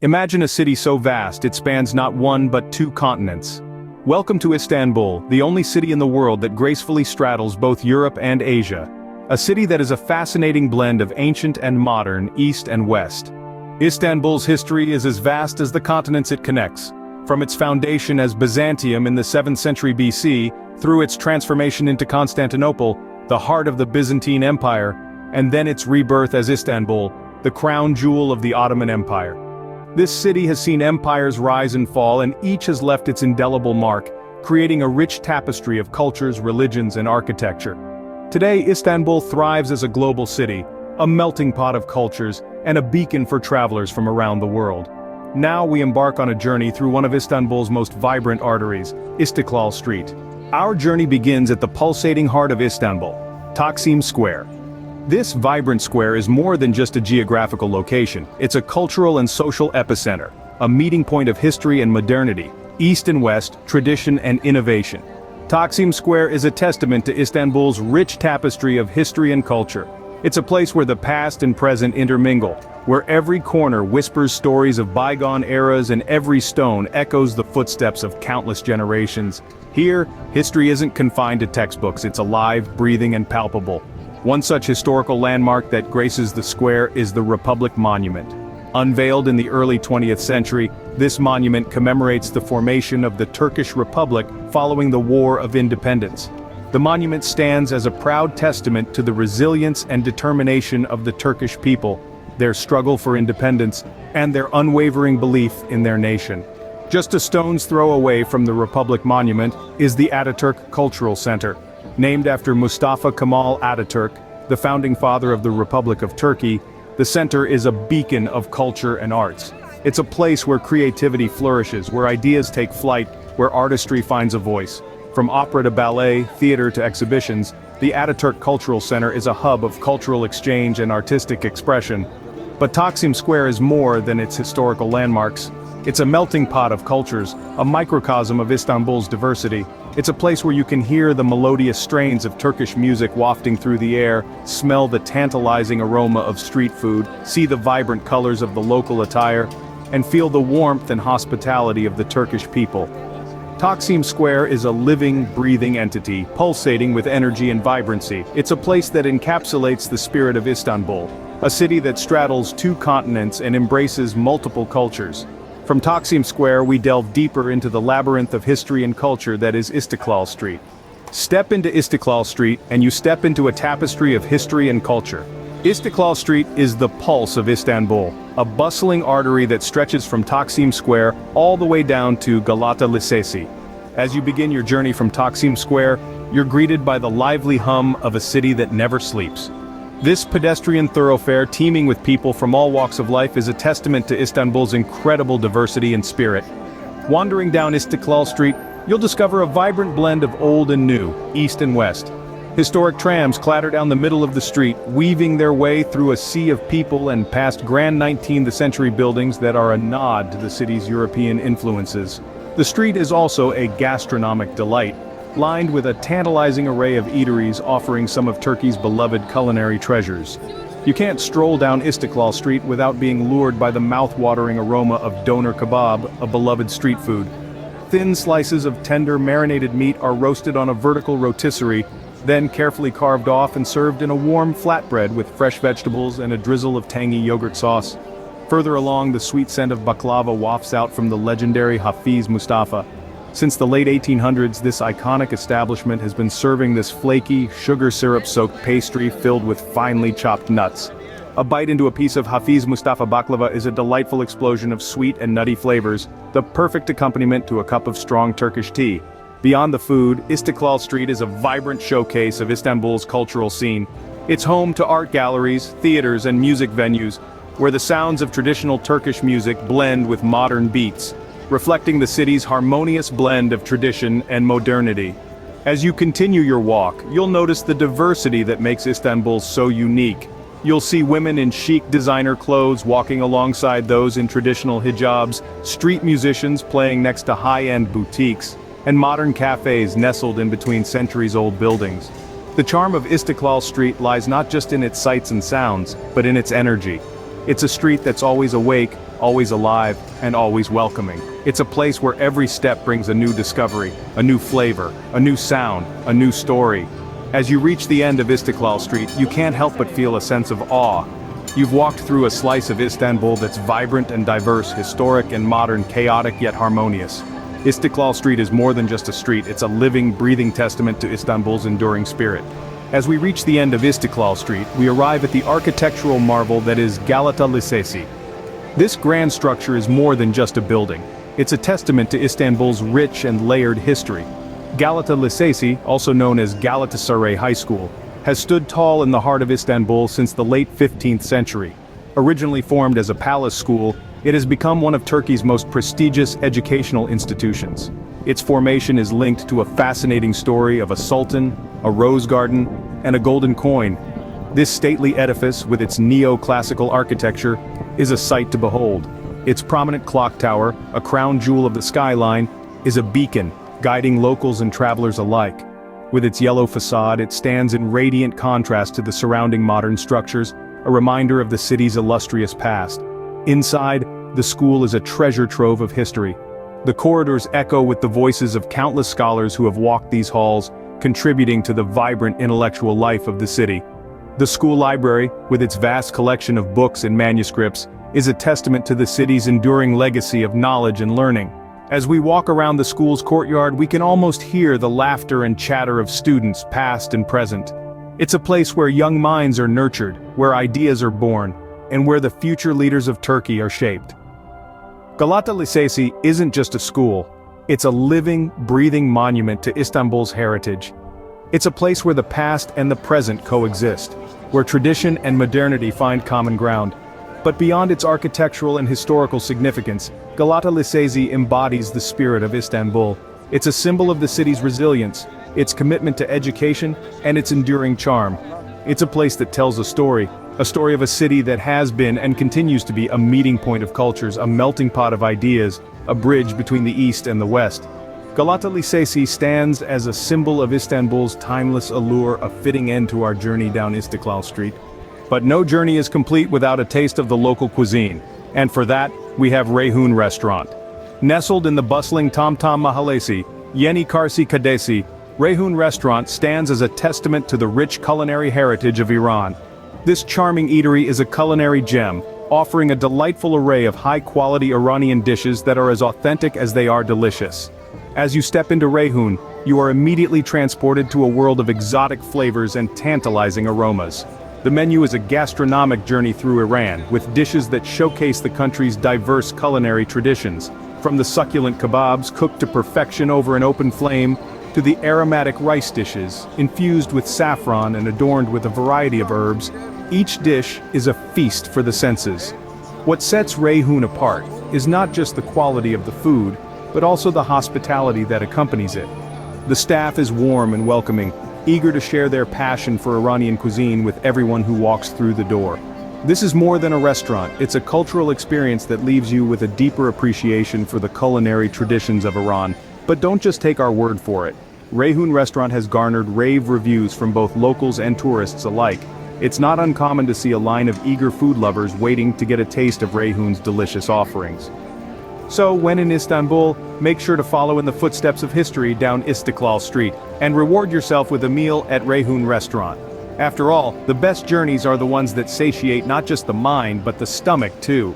Imagine a city so vast it spans not one but two continents. Welcome to Istanbul, the only city in the world that gracefully straddles both Europe and Asia. A city that is a fascinating blend of ancient and modern, east and west. Istanbul's history is as vast as the continents it connects. From its foundation as Byzantium in the 7th century BC, through its transformation into Constantinople, the heart of the Byzantine Empire, and then its rebirth as Istanbul, the crown jewel of the Ottoman Empire. This city has seen empires rise and fall, and each has left its indelible mark, creating a rich tapestry of cultures, religions, and architecture. Today, Istanbul thrives as a global city, a melting pot of cultures, and a beacon for travelers from around the world. Now we embark on a journey through one of Istanbul's most vibrant arteries, Istiklal Street. Our journey begins at the pulsating heart of Istanbul, Taksim Square. This vibrant square is more than just a geographical location, it's a cultural and social epicenter, a meeting point of history and modernity, east and west, tradition and innovation. Taksim Square is a testament to Istanbul's rich tapestry of history and culture. It's a place where the past and present intermingle, where every corner whispers stories of bygone eras and every stone echoes the footsteps of countless generations. Here, history isn't confined to textbooks, it's alive, breathing and palpable. One such historical landmark that graces the square is the Republic Monument. Unveiled in the early 20th century, this monument commemorates the formation of the Turkish Republic following the War of Independence. The monument stands as a proud testament to the resilience and determination of the Turkish people, their struggle for independence, and their unwavering belief in their nation. Just a stone's throw away from the Republic Monument is the Ataturk Cultural Center. Named after Mustafa Kemal Ataturk, the founding father of the Republic of Turkey, the center is a beacon of culture and arts. It's a place where creativity flourishes, where ideas take flight, where artistry finds a voice. From opera to ballet, theater to exhibitions, the Ataturk Cultural Center is a hub of cultural exchange and artistic expression. But Taksim Square is more than its historical landmarks. It's a melting pot of cultures, a microcosm of Istanbul's diversity. It's a place where you can hear the melodious strains of Turkish music wafting through the air, smell the tantalizing aroma of street food, see the vibrant colors of the local attire, and feel the warmth and hospitality of the Turkish people. Taksim Square is a living, breathing entity, pulsating with energy and vibrancy. It's a place that encapsulates the spirit of Istanbul, a city that straddles two continents and embraces multiple cultures. From Taksim Square we delve deeper into the labyrinth of history and culture that is Istiklal Street. Step into Istiklal Street and you step into a tapestry of history and culture. Istiklal Street is the pulse of Istanbul, a bustling artery that stretches from Taksim Square all the way down to Galata Lisesi. As you begin your journey from Taksim Square, you're greeted by the lively hum of a city that never sleeps. This pedestrian thoroughfare, teeming with people from all walks of life, is a testament to Istanbul's incredible diversity and spirit. Wandering down Istiklal Street, you'll discover a vibrant blend of old and new, east and west. Historic trams clatter down the middle of the street, weaving their way through a sea of people and past grand 19th century buildings that are a nod to the city's European influences. The street is also a gastronomic delight, lined with a tantalizing array of eateries offering some of Turkey's beloved culinary treasures. You can't stroll down Istiklal Street without being lured by the mouth-watering aroma of doner kebab, a beloved street food. Thin slices of tender marinated meat are roasted on a vertical rotisserie, then carefully carved off and served in a warm flatbread with fresh vegetables and a drizzle of tangy yogurt sauce. Further along, the sweet scent of baklava wafts out from the legendary Hafiz Mustafa. Since the late 1800s, this iconic establishment has been serving this flaky, sugar syrup-soaked pastry filled with finely chopped nuts. A bite into a piece of Hafiz Mustafa baklava is a delightful explosion of sweet and nutty flavors, the perfect accompaniment to a cup of strong Turkish tea. Beyond the food, Istiklal Street is a vibrant showcase of Istanbul's cultural scene. It's home to art galleries, theaters, and music venues, where the sounds of traditional Turkish music blend with modern beats, reflecting the city's harmonious blend of tradition and modernity. As you continue your walk, you'll notice the diversity that makes Istanbul so unique. You'll see women in chic designer clothes walking alongside those in traditional hijabs, street musicians playing next to high-end boutiques, and modern cafes nestled in between centuries-old buildings. The charm of Istiklal Street lies not just in its sights and sounds, but in its energy. It's a street that's always awake, always alive, and always welcoming. It's a place where every step brings a new discovery, a new flavor, a new sound, a new story. As you reach the end of Istiklal Street, you can't help but feel a sense of awe. You've walked through a slice of Istanbul that's vibrant and diverse, historic and modern, chaotic yet harmonious. Istiklal Street is more than just a street, it's a living, breathing testament to Istanbul's enduring spirit. As we reach the end of Istiklal Street, we arrive at the architectural marvel that is Galata Lisesi. This grand structure is more than just a building. It's a testament to Istanbul's rich and layered history. Galata Lisesi, also known as Galatasaray High School, has stood tall in the heart of Istanbul since the late 15th century. Originally formed as a palace school, it has become one of Turkey's most prestigious educational institutions. Its formation is linked to a fascinating story of a sultan, a rose garden, and a golden coin. This stately edifice, with its neo-classical architecture, is a sight to behold. Its prominent clock tower, a crown jewel of the skyline, is a beacon, guiding locals and travelers alike. With its yellow facade, it stands in radiant contrast to the surrounding modern structures, a reminder of the city's illustrious past. Inside, the school is a treasure trove of history. The corridors echo with the voices of countless scholars who have walked these halls, contributing to the vibrant intellectual life of the city. The school library, with its vast collection of books and manuscripts, is a testament to the city's enduring legacy of knowledge and learning. As we walk around the school's courtyard, we can almost hear the laughter and chatter of students, past and present. It's a place where young minds are nurtured, where ideas are born, and where the future leaders of Turkey are shaped. Galata Lisesi isn't just a school, it's a living, breathing monument to Istanbul's heritage. It's a place where the past and the present coexist, where tradition and modernity find common ground. But beyond its architectural and historical significance, Galata Lisesi embodies the spirit of Istanbul. It's a symbol of the city's resilience, its commitment to education, and its enduring charm. It's a place that tells a story of a city that has been and continues to be a meeting point of cultures, a melting pot of ideas, a bridge between the East and the West. Galata Lisesi stands as a symbol of Istanbul's timeless allure, a fitting end to our journey down Istiklal Street. But no journey is complete without a taste of the local cuisine, and for that, we have Reyhun Restaurant. Nestled in the bustling Tamtam Mahallesi, Yeni Karsi Kadesi, Reyhun Restaurant stands as a testament to the rich culinary heritage of Iran. This charming eatery is a culinary gem, offering a delightful array of high-quality Iranian dishes that are as authentic as they are delicious. As you step into Reyhun, you are immediately transported to a world of exotic flavors and tantalizing aromas. The menu is a gastronomic journey through Iran, with dishes that showcase the country's diverse culinary traditions, from the succulent kebabs cooked to perfection over an open flame, to the aromatic rice dishes, infused with saffron and adorned with a variety of herbs. Each dish is a feast for the senses. What sets Reyhun apart is not just the quality of the food, but also the hospitality that accompanies it. The staff is warm and welcoming, eager to share their passion for Iranian cuisine with everyone who walks through the door. This is more than a restaurant, it's a cultural experience that leaves you with a deeper appreciation for the culinary traditions of Iran. But don't just take our word for it. Reyhun Restaurant has garnered rave reviews from both locals and tourists alike. It's not uncommon to see a line of eager food lovers waiting to get a taste of Reyhun's delicious offerings. So, when in Istanbul, make sure to follow in the footsteps of history down Istiklal Street, and reward yourself with a meal at Reyhun Restaurant. After all, the best journeys are the ones that satiate not just the mind but the stomach too.